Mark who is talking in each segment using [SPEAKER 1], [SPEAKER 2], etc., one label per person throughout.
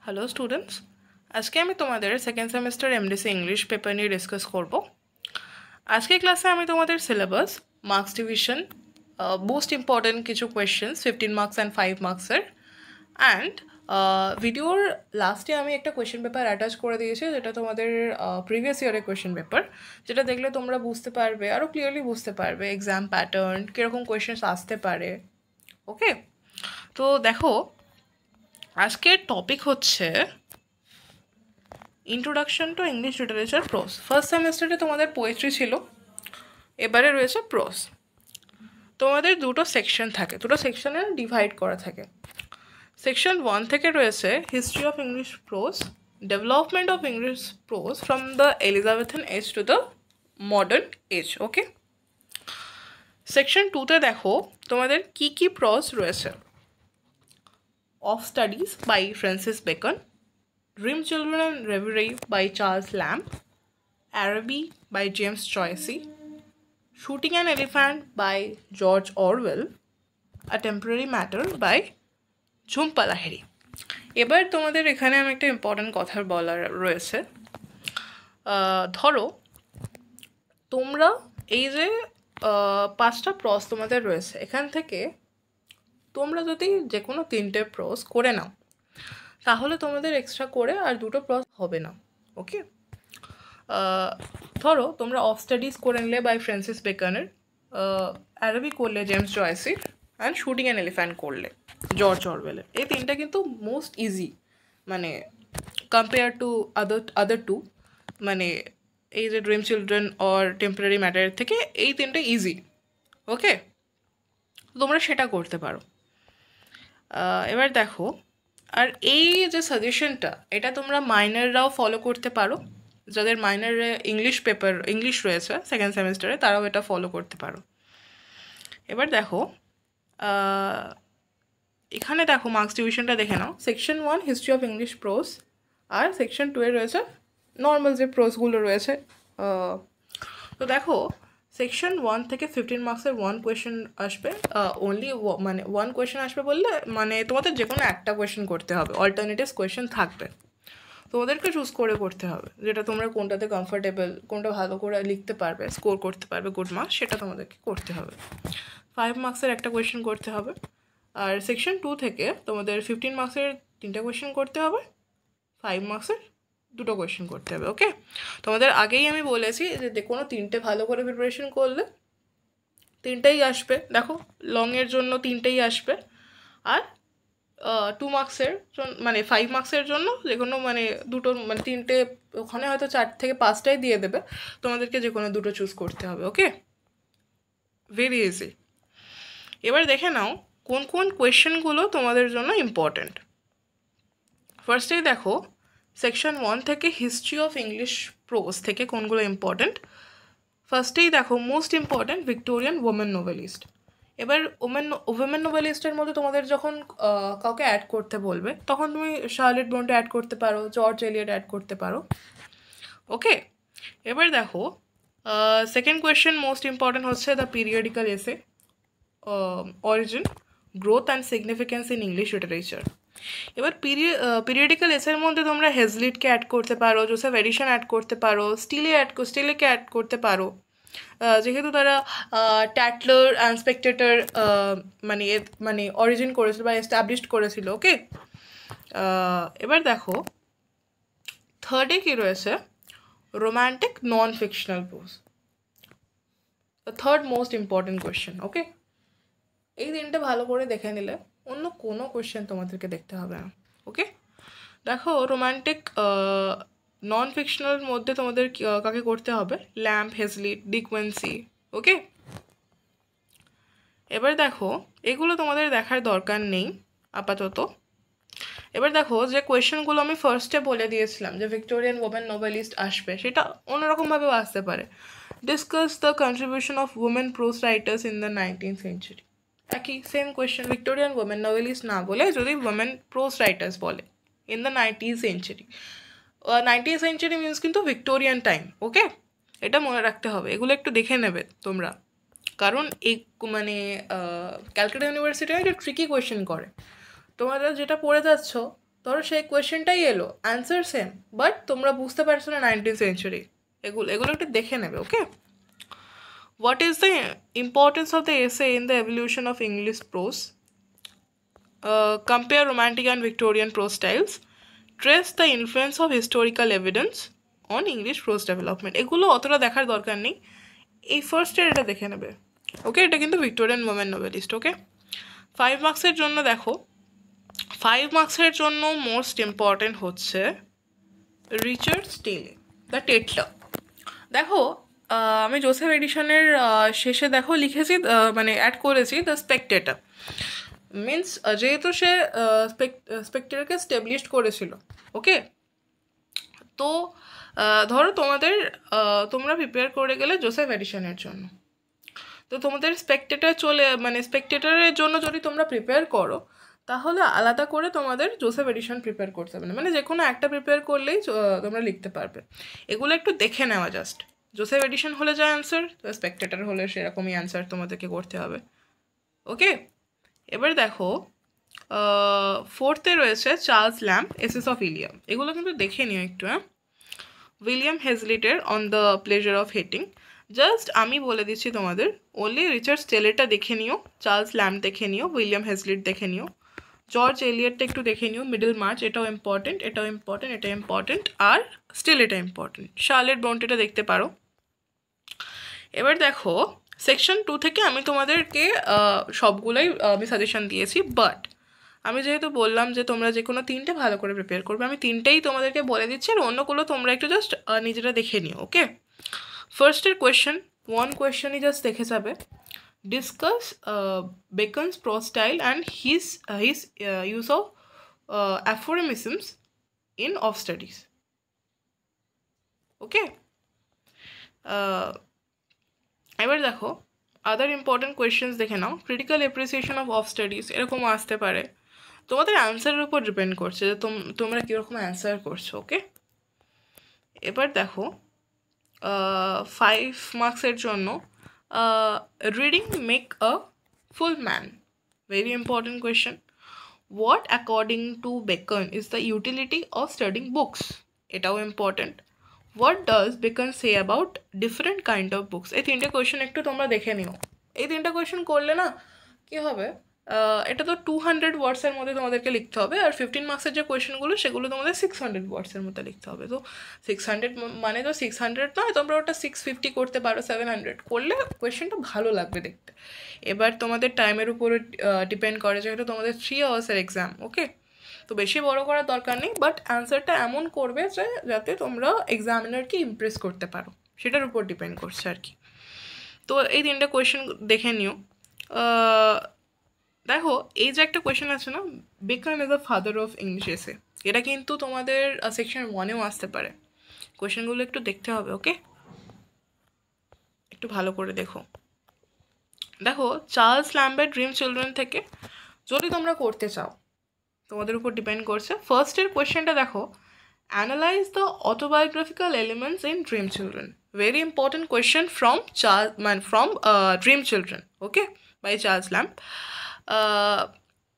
[SPEAKER 1] Hello students, আজকে আমি তোমাদের second semester MDC English paper নিয়ে ডিসকাস করব। আজকের ক্লাসে আমি তোমাদের syllabus, marks division, most important কিছু কোয়েশ্চেন্স 15 মার্কস অ্যান্ড 5 মার্কসের, অ্যান্ড ভিডিওর লাস্টে আমি একটা কোয়েশ্চেন পেপার অ্যাটাচ করে দিয়েছি, যেটা তোমাদের প্রিভিয়াস ইয়ারের কোয়েশ্চেন পেপার, যেটা দেখলে তোমরা বুঝতে পারবে, আরও ক্লিয়ারলি বুঝতে পারবে এক্সাম প্যাটার্ন, কীরকম কোয়েশ্চেন্স আসতে পারে। ওকে, তো দেখো আজকের টপিক হচ্ছে introduction to English literature pros. First সেমিস্টারে তোমাদের পোয়েট্রি ছিল, এবারে রয়েছে প্রোজ। তোমাদের দুটো সেকশন থাকে, দুটো সেকশনে ডিভাইড করা থাকে। সেকশন 1 থেকে রয়েছে history of English prose, development of English prose from the Elizabethan age to the modern age. Okay, section 2তে দেখো তোমাদের কি কি প্রোজ রয়েছে। Of studies by Francis Bacon, Dream Children and Reverie by Charles Lamb, Araby by James Joyce, Shooting an Elephant by George Orwell, A Temporary Matter by Jhumpa Lahiri. এবার তোমাদের এখানে আমি একটা ইম্পর্ট্যান্ট কথা বলার রয়েছে। ধরো তোমরা এই যে 5টা প্রস তোমাদের রয়েছে, এখান থেকে তোমরা যদি যে কোনো 3টে প্রস করে নাও, তাহলে তোমাদের এক্সট্রা করে আর 2টো প্রস হবে না। ওকে, ধরো তোমরা অফ স্টাডিজ করে নিলে বাই ফ্রান্সিস বেকনের, অ্যারাবি করলে জেমস জয়েসির, অ্যান্ড শুটিং অ্যান এলিফ্যান্ট করলে জর্জ অরওয়েলের। এই 3টা কিন্তু মোস্ট ইজি, মানে কম্পেয়ার টু আদার টু, মানে এই যে ড্রিম চিলড্রেন অর টেম্পোরারি ম্যাটারের থেকে এই 3টে ইজি। ওকে, তোমরা সেটা করতে পারো। এবার দেখো, আর এই যে সাজেশনটা, এটা তোমরা মাইনররাও ফলো করতে পারো, যাদের মাইনরে ইংলিশ রয়েছে সেকেন্ড সেমিস্টারে, তারাও এটা ফলো করতে পারো। এবার দেখো এখানে দেখো মার্কস ডিভিশনটা দেখে নাও। Section 1 history of English prose, আর সেকশন 2 এ রয়েছে নর্মাল যে প্রোজগুলো রয়েছে। তো দেখো সেকশন 1 থেকে 15 মার্কসের 1 কোয়েশ্চেন আসবে, অনলি মানে 1 কোয়েশ্চেন আসবে বললে মানে তোমাদের যে কোনো একটা কোয়েশ্চেন করতে হবে, অল্টারনেটিভস কোয়েশ্চেন থাকবে, তোমাদেরকে চুজ করে করতে হবে যেটা তোমরা কোনটাতে কমফোর্টেবল, কোনটা ভালো করে লিখতে পারবে, স্কোর করতে পারবে গুড মার্কস, সেটা তোমাদেরকে করতে হবে। 5 মার্কসের একটা কোয়েশ্চেন করতে হবে, আর সেকশন 2 থেকে তোমাদের 15 মার্কসের 3টে কোয়েশ্চেন করতে হবে, 5 মার্কসের 2টো কোয়েশ্চেন করতে হবে। ওকে, তোমাদের আগেই আমি বলেছি যে কোনো 3টে ভালো করে প্রিপারেশন করলে 3টেই আসবে। দেখো লংয়ের জন্য 3টেই আসবে, আর 2 মার্কসের মানে 5 মার্কসের জন্য যে কোনো মানে 2টো মানে 3টে, ওখানে হয়তো 4 থেকে 5টাই দিয়ে দেবে, তোমাদেরকে যে কোনো 2টো চুজ করতে হবে। ওকে, ভেরি ইজি। এবার দেখে নাও কোন কোন কোয়েশ্চেনগুলো তোমাদের জন্য ইম্পর্ট্যান্ট। ফার্স্টেই দেখো সেকশন 1 থেকে হিস্ট্রি অফ ইংলিশ প্রোজ থেকে কোনগুলো ইম্পর্ট্যান্ট। ফার্স্টেই দেখো most important Victorian women novelist. এবার ওমেন নোভেলিস্টের মধ্যে তোমাদের যখন কাউকে অ্যাড করতে বলবে, তখন তুমি শার্লেট ব্রন্টে অ্যাড করতে পারো, জর্জ এলিয়ট অ্যাড করতে পারো। ওকে, এবার দেখো সেকেন্ড কোয়েশ্চেন মোস্ট ইম্পর্ট্যান্ট হচ্ছে দ্য পিরিয়ডিক্যাল এসে, origin, growth and significance in English literature. এবার পিরিয়ডিক্যাল এসের মধ্যে তোমরা হেজলিটকে অ্যাড করতে পারো, জোসেফ এডিসন অ্যাড করতে পারো, স্টিলেকে অ্যাড করতে পারো, যেহেতু তারা ট্যাটলার অ্যান্ড স্পেকটেটর মানে অরিজিন করেছিল বা এস্টাবলিশড করেছিল। ওকে, এবার দেখো থার্ডে কি রয়েছে, romantic non fictional prose, third most important question. Okay, এই 3টে ভালো করে দেখে নিলে অন্য কোনো কোয়েশ্চেন তোমাদেরকে দেখতে হবে না। ওকে, দেখো রোম্যান্টিক নন ফিকশনাল মধ্যে তোমাদের কাকে করতে হবে, ল্যাম্ব, হেজলিট, ডিকওয়েন্সি। ওকে, এবার দেখো এগুলো তোমাদের দেখার দরকার নেই আপাতত। এবার দেখো যে কোয়েশ্চেনগুলো আমি ফার্স্টে বলে দিয়েছিলাম যে ভিক্টোরিয়ান ওমেন নোভেলিস্ট আসবে, সেটা অন্যরকমভাবেও আসতে পারে। Discuss the contribution of women prose writers in the 19th century। একই same question, Victorian women novelist না বলে যদি ওমেন প্রোজ রাইটার্স বলে in the 19th century। 19th century means কিন্তু ভিক্টোরিয়ান টাইম। ওকে, এটা মনে রাখতে হবে, এগুলো একটু দেখে নেবে তোমরা, কারণ এই মানে ক্যালকাটা ইউনিভার্সিটি একটা ট্রিকি কোয়েশ্চেন করে। তোমরা যেটা পড়ে যাচ্ছ ধরো সেই কোয়েশ্চেনটাই এলো, অ্যান্সার সেম, বাট তোমরা বুঝতে পারছো না 19th সেঞ্চুরি, এগুলো একটু দেখে নেবে। Okay, what is the importance of the essay in the evolution of English prose? Compare romantic and Victorian prose styles, trace the influence of historical evidence on English prose development. এগুলো অতটা দেখার দরকার নেই, এই ফার্স্টের এটা দেখে নেবে। ওকে, এটা কিন্তু ভিক্টোরিয়ান ওমেন নোভেলিস্ট। ওকে, 5 মার্কসের জন্য দেখো, 5 মার্কসের জন্য মোস্ট ইম্পর্টেন্ট হচ্ছে রিচার্ড স্টিলে, দ্য টেটলার। দেখো আমি জোসেফ এডিশনের শেষে দেখো লিখেছি, মানে অ্যাড করেছি দ্য স্পেকটেটর। মিন্স যেহেতু সে স্পেকটেটরকে স্টেবলিশড করেছিল। ওকে, তো ধরো তোমরা প্রিপেয়ার করে গেলে জোসেফ এডিশনের জন্য, তো তোমাদের স্পেকটেটরের জন্য যদি তোমরা প্রিপেয়ার করো, তাহলে আলাদা করে তোমাদের জোসেফ এডিশন প্রিপেয়ার করতে হবে না, মানে যে কোনো একটা প্রিপেয়ার করলেই তোমরা লিখতে পারবে। এগুলো একটু দেখে নেওয়া জাস্ট, জোসেফ এডিশন হলে যা অ্যান্সার, তো স্পেকটেটর হলে সেরকমই অ্যান্সার তোমাদেরকে করতে হবে। ওকে, এবার দেখো 4th রয়েছে Charles Lamb, essays of Elia. এগুলো কিন্তু দেখে নিও একটু। উইলিয়াম হেজলিটের on the pleasure of hating. Just আমি বলে দিচ্ছি তোমাদের, ওনলি রিচার্ড স্টেলেটটা দেখে নিও, চার্লস ল্যাম্ব দেখে নিও, উইলিয়াম হেজলিট দেখে নিও, জর্জ এলিয়টটা একটু দেখে নিও, মিডল মার্চ এটাও ইম্পর্টেন্ট, এটাও ইম্পর্টেন্ট, এটা ইম্পর্টেন্ট, আর স্টিল এটা ইম্পর্টেন্ট। শার্লেট ব্রন্টেটা দেখতে পারো। এবার দেখো সেকশন 2 থেকে আমি তোমাদেরকে সবগুলোই আমি সাজেশন দিয়েছি, বাট আমি যেহেতু বললাম যে তোমরা যে কোনো 3টে ভালো করে প্রিপেয়ার করবে, আমি 3টেই তোমাদেরকে বলে দিচ্ছি, আর অন্যগুলো তোমরা একটু জাস্ট নিজেরা দেখে নিও। ওকে, ফার্স্টের কোয়েশ্চেন, 1 কোয়েশ্চেনই জাস্ট দেখে যাবে। Discuss Bacon's prose style and his use of aphorisms in of studies. Okay, এবার দেখো আদার ইম্পর্টেন্ট কোয়েশ্চেন্স দেখে নাও। ক্রিটিক্যাল অ্যাপ্রিসিয়েশন অফ স্টাডিজ, এরকম আসতে পারে, তোমাদের অ্যান্সারের উপর ডিপেন্ড করছে যে তোমরা কীরকম অ্যান্সার করছো। ওকে, এবার দেখো 5 মার্কসের জন্য reading make a full man, very important question. What according to Bacon is the utility of studying books, এটাও important. What does Bacon say about different kind of books. এই 3টে কোয়েশ্চেন একটু তোমরা দেখে নিও। এই 3টে কোয়েশ্চেন করলে না কী হবে, এটা তো 200 ওয়ার্ডসের মধ্যে তোমাদেরকে লিখতে হবে, আর 15 মার্কসের যে কোয়েশ্চেনগুলো সেগুলো তোমাদের 600 ওয়ার্ডসের মধ্যে লিখতে হবে। তো 600 মানে তো 600 নয়, তোমরা ওটা 650 করতে পারো, 700 করলে কোয়েশ্চেনটা ভালো লাগবে দেখতে। এবার তোমাদের টাইমের উপরে ডিপেন্ড করে, যেহেতু তোমাদের 3 আওয়ার্সের এক্সাম। ওকে, তো বেশি বড় করার দরকার নেই, বাট অ্যান্সারটা এমন করবে যে যাতে তোমরা এক্সামিনারকে ইমপ্রেস করতে পারো, সেটার উপর ডিপেন্ড করছে আর কি। তো এই 3টে কোয়েশ্চেন দেখে নিও। দেখো এই যে একটা কোয়েশ্চেন আছে না, beacon is the father of English এসে, এটা কিন্তু তোমাদের সেকশন 1-এও আসতে পারে। কোয়েশ্চেনগুলো একটু দেখতে হবে। ওকে, একটু ভালো করে দেখো। দেখো চার্লস ল্যাম্বের ড্রিম চিলড্রেন থেকে যদি তোমরা করতে চাও, তোমাদের উপর ডিপেন্ড করছে। ফার্স্টের কোয়েশ্চেনটা দেখো, analyse the autobiographical elements in dream children, very important question from dream children. Okay, by Charles Lamb.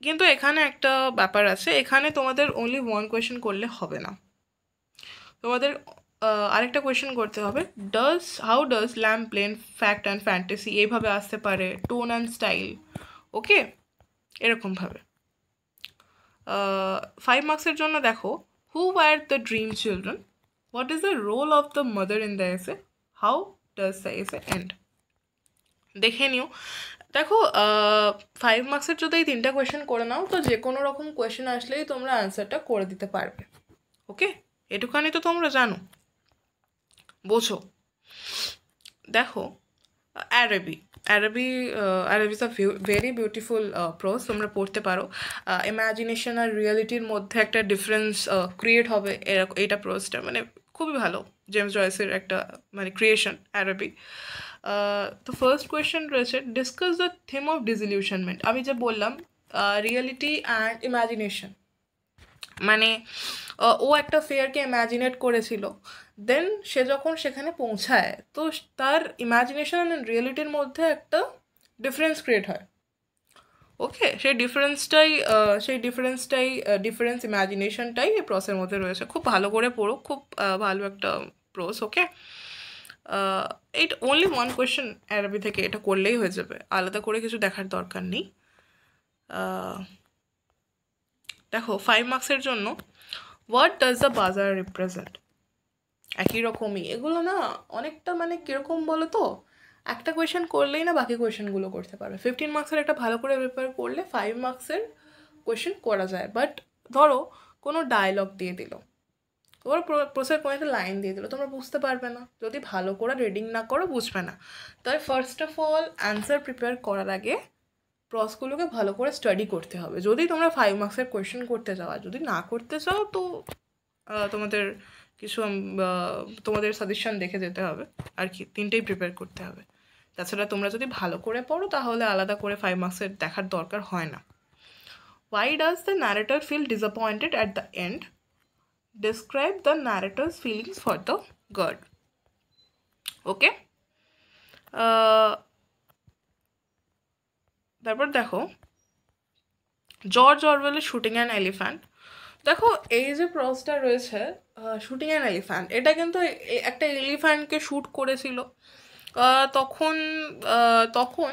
[SPEAKER 1] কিন্তু এখানে একটা ব্যাপার আছে, এখানে তোমাদের অনলি 1 কোয়েশ্চেন করলে হবে না, তোমাদের আরেকটা কোয়েশ্চেন করতে হবে। How does Lamb blend fact and fantasy, এইভাবে আসতে পারে, টোন অ্যান্ড স্টাইল। ওকে, এরকমভাবে। 5 মার্কসের জন্য দেখো, who were the dream children, what is the role of the mother in the essay, how does the essay end. দেখে নিও। দেখো 5 মার্কসের যদি এই 3টা কোয়েশ্চেন করে নাও, তো যে কোনো রকম কোয়েশ্চেন আসলেই তোমরা অ্যান্সারটা করে দিতে পারবে। ওকে, এটুখানি তো তোমরা জানো, বোঝো। দেখো Araby is a very beautiful prose, তোমরা পড়তে পারো। ইম্যাজিনেশন আর রিয়ালিটির মধ্যে একটা ডিফারেন্স ক্রিয়েট হবে এইটা প্রোজটা, মানে খুবই ভালো, জেমস জয়েসের একটা মানে ক্রিয়েশন অ্যারাবি। তো ফার্স্ট কোয়েশ্চেন রয়েছে, ডিসকাস দ্য থিম অফ ডিসইলিউশনমেন্ট। আমি যে বললাম রিয়ালিটি অ্যান্ড ইম্যাজিনেশন, মানে ও একটা ফেয়ারকে ইম্যাজিনেট করেছিল, দেন সে যখন সেখানে পৌঁছায়, তো তার ইম্যাজিনেশন অ্যান্ড রিয়েলিটির মধ্যে একটা ডিফারেন্স ক্রিয়েট হয়। ওকে, ডিফারেন্স ইমাজিনেশনটাই এই প্রসের মধ্যে রয়েছে। খুব ভালো করে পড়ো, খুব ভালো একটা প্রোস। ওকে, এইট অনলি ওয়ান কোয়েশ্চেন অ্যারাবি থেকে, এটা করলেই হয়ে যাবে, আলাদা করে কিছু দেখার দরকার নেই। দেখো 5 মার্কসের জন্য হোয়াট ডাজ দ্য বাজার রিপ্রেজেন্ট, একই রকমই এগুলো না, অনেকটা মানে কীরকম বলো তো, একটা কোয়েশ্চেন করলেই না বাকি কোয়েশ্চেনগুলো করতে পারবে। 15 মার্কসের একটা ভালো করে প্রিপেয়ার করলে 5 মার্কসের কোয়েশ্চেন করা যায়। বাট ধরো কোনো ডায়লগ দিয়ে দিল, ওর প্রসেস কোনো একটা লাইন দিয়ে দিল, তোমরা বুঝতে পারবে না, যদি ভালো করে রিডিং না করো বুঝবে না। তাই first of all answer prepare করার আগে প্রসগুলোকে ভালো করে স্টাডি করতে হবে। যদি তোমরা 5 মার্কসের কোয়েশ্চেন করতে চাও, আর যদি না করতে চাও তো তোমাদের কিছু তোমাদের সাজেশন দেখে যেতে হবে আর কি, তিনটেই প্রিপেয়ার করতে হবে। তাছাড়া তোমরা যদি ভালো করে পড়ো তাহলে আলাদা করে 5 মার্কসের দেখার দরকার হয় না। Why does the narrator feel disappointed at the end? Describe the narrator's feelings for the girl. ওকে, তারপর দেখো জর্জ অরওয়েলের শুটিং অ্যান এলিফ্যান্ট। দেখো এই যে প্রসটা রয়েছে শুটিং অ্যান এলিফ্যান্ট, এটা কিন্তু একটা এলিফ্যান্টকে শ্যুট করেছিল। তখন তখন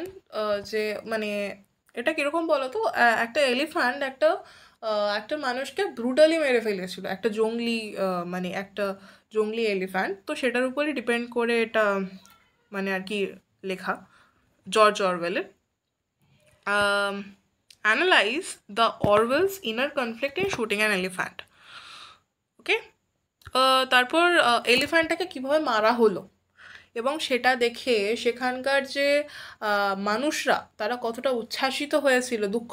[SPEAKER 1] যে মানে এটা কীরকম বলো তো, একটা এলিফ্যান্ট একটা মানুষকে ব্রুটালি মেরে ফেলেছিল, একটা জঙ্গলি মানে একটা জঙ্গলি এলিফ্যান্ট। তো সেটার উপরই ডিপেন্ড করে এটা মানে আর কি লেখা জর্জ অরওয়েলের। Analyse the Orwell's inner conflict in shooting an elephant. Okay, তারপর এলিফ্যান্টটাকে কীভাবে মারা হলো এবং সেটা দেখে সেখানকার যে মানুষরা তারা কতটা উচ্ছ্বাসিত হয়েছিল, দুঃখ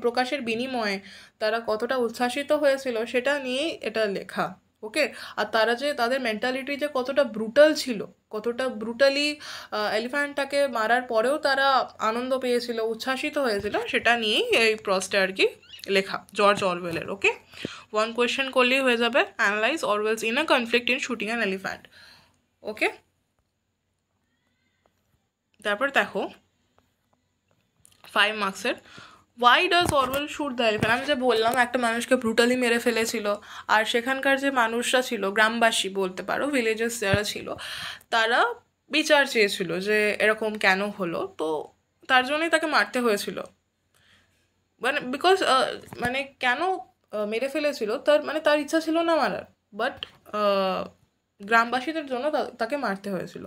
[SPEAKER 1] প্রকাশের বিনিময়ে তারা কতটা উচ্ছ্বাসিত হয়েছিল সেটা নিয়েই এটা লেখা। ওকে, আর তারা যে তাদের মেন্টালিটি যে কতটা ব্রুটাল ছিল, কতটা ব্রুটালি এলিফ্যান্টটাকে মারার পরেও তারা আনন্দ পেয়েছিল, উচ্ছ্বাসিত হয়েছিল, সেটা নিয়েই এই প্রসটা আর কি লেখা জর্জ অরওয়েলের। ওকে, ওয়ান কোয়েশ্চেন করলেই হয়ে যাবে, analyse Orwell's inner conflict in shooting an elephant. Okay, তারপর দেখো 5 মার্কসের why does Orwell shoot the elephant. আমি যে বললাম একটা মানুষকে ব্রুটালি মেরে ফেলেছিল, আর সেখানকার যে মানুষরা ছিল, গ্রামবাসী বলতে পারো, ভিলেজেস যারা ছিল, তারা বিচার চেয়েছিল যে এরকম কেন হলো, তো তার জন্যই তাকে মারতে হয়েছিল। মানে বিকজ মানে কেন মেরে ফেলেছিল, তার ইচ্ছা ছিল না মারার, বাট গ্রামবাসীদের জন্য তাকে মারতে হয়েছিল।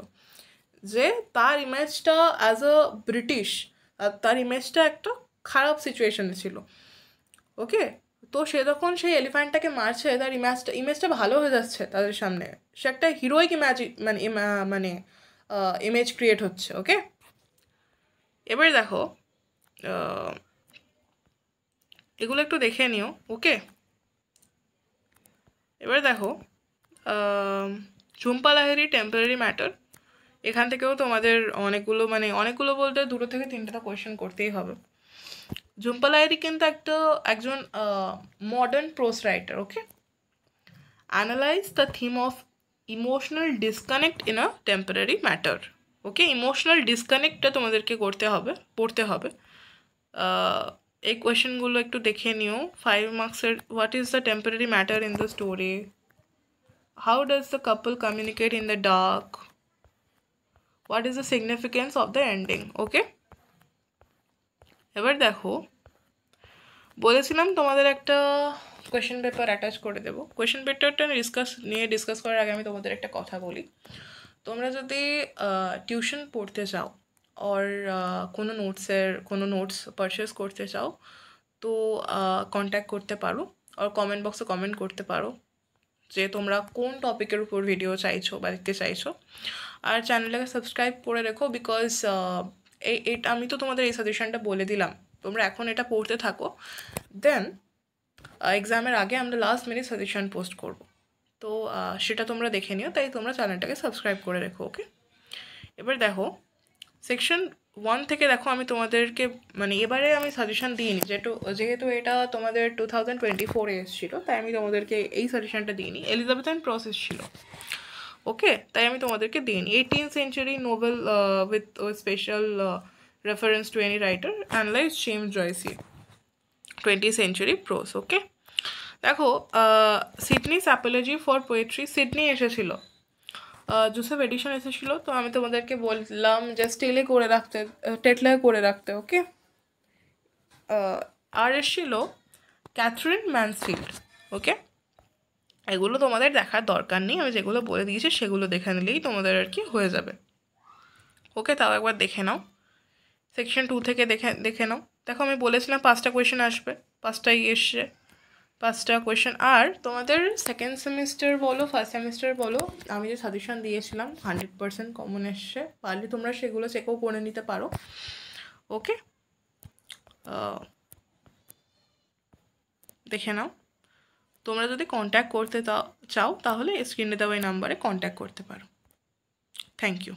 [SPEAKER 1] যে তার ইমেজটা অ্যাজ আ ব্রিটিশ, তার ইমেজটা একটা খারাপ সিচুয়েশনে ছিল। ওকে, তো সে যখন সেই এলিফ্যান্টটাকে মারছে, তার ইমেজটা ভালো হয়ে যাচ্ছে তাদের সামনে, সে একটা হিরোইক মানে ইমেজ ক্রিয়েট হচ্ছে। ওকে, এবার দেখো এগুলো একটু দেখে নিও। ওকে, এবার দেখো ঝুম্পা লাহিড়ী টেম্পোরারি ম্যাটার, এখান থেকেও তোমাদের অনেকগুলো বলতে 2 থেকে 3টা কোয়েশ্চেন করতেই হবে। ঝুম্পা লাহিড়ী কিন্তু একজন modern prose writer. Okay, analyse the theme of emotional disconnect in a temporary matter. Okay, emotional ডিসকানেক্টটা তোমাদেরকে পড়তে হবে। এই কোয়েশ্চেনগুলো একটু দেখে নিও 5 মার্কসের। What is the temporary matter in the story? How does the couple communicate in the dark? What is the significance of the ending? ওকে, এবার দেখো বলেছিলাম তোমাদের একটা কোয়েশ্চেন পেপার অ্যাটাচ করে দেবো। কোয়েশ্চেন পেপারটা ডিসকাস করার আগে আমি তোমাদের একটা কথা বলি। তোমরা যদি টিউশন পড়তে চাও আর কোনো নোটস পারচেস করতে চাও তো কন্ট্যাক্ট করতে পারো, আর কমেন্ট বক্সে কমেন্ট করতে পারো যে তোমরা কোন টপিকের উপর ভিডিও চাইছো বা দেখতে চাইছো। আর চ্যানেলটাকে সাবস্ক্রাইব করে রেখো, বিকজ এইটা আমি তো তোমাদের এই সাজেশনটা বলে দিলাম, তোমরা এখন এটা পড়তে থাকো, দেন এক্সামের আগে আমরা লাস্ট মিনিট সাজেশন পোস্ট করব, তো সেটা তোমরা দেখে নিও, তাই তোমরা চ্যানেলটাকে সাবস্ক্রাইব করে রেখো। ওকে, এবার দেখো সেকশন 1 থেকে দেখো আমি তোমাদেরকে এবারে আমি সাজেশন দিইনি, যেহেতু এটা তোমাদের 2024-এ এসেছিল, তাই আমি তোমাদেরকে এই সাজেশনটা দিইনি, এলিজাবেথান প্রসেস ছিল। ওকে, তাই আমি তোমাদেরকে দিইনি 18th century Nobel with special reference to any writer. Analyze James Joyce, 20th century prose. ওকে, দেখো Sydney's Apology for poetry, Sydney এসেছিল, জোসেফ এডিশন এসেছিলো, তো আমি তোমাদেরকে বললাম যে স্টিলে করে রাখতে, টেটলে করে রাখতে। ওকে, আর এসেছিল ক্যাথরিন ম্যানসফিল্ড। ওকে, এগুলো তোমাদের দেখার দরকার নেই, আমি যেগুলো বলে দিয়েছি সেগুলো দেখে নিলেই তোমাদের আর কি হয়ে যাবে। ওকে, তাও একবার দেখে নাও, সেকশন 2 থেকে দেখে নাও। দেখো আমি বলেছিলাম 5টা কোয়েশ্চেন আসবে, 5টাই এসছে, 5টা কোয়েশ্চেন। আর তোমাদের সেকেন্ড সেমিস্টার বলো ফার্স্ট সেমিস্টার বলো, আমি যে সাজেশন দিয়েছিলাম 100% কমন এসছে, পারলে তোমরা সেগুলো চেকও করে নিতে পারো। ওকে, দেখে নাও। তোমরা যদি কন্ট্যাক্ট করতে চাও তাহলে স্ক্রিনে দেওয়া এই নাম্বারে কন্ট্যাক্ট করতে পারো। Thank you.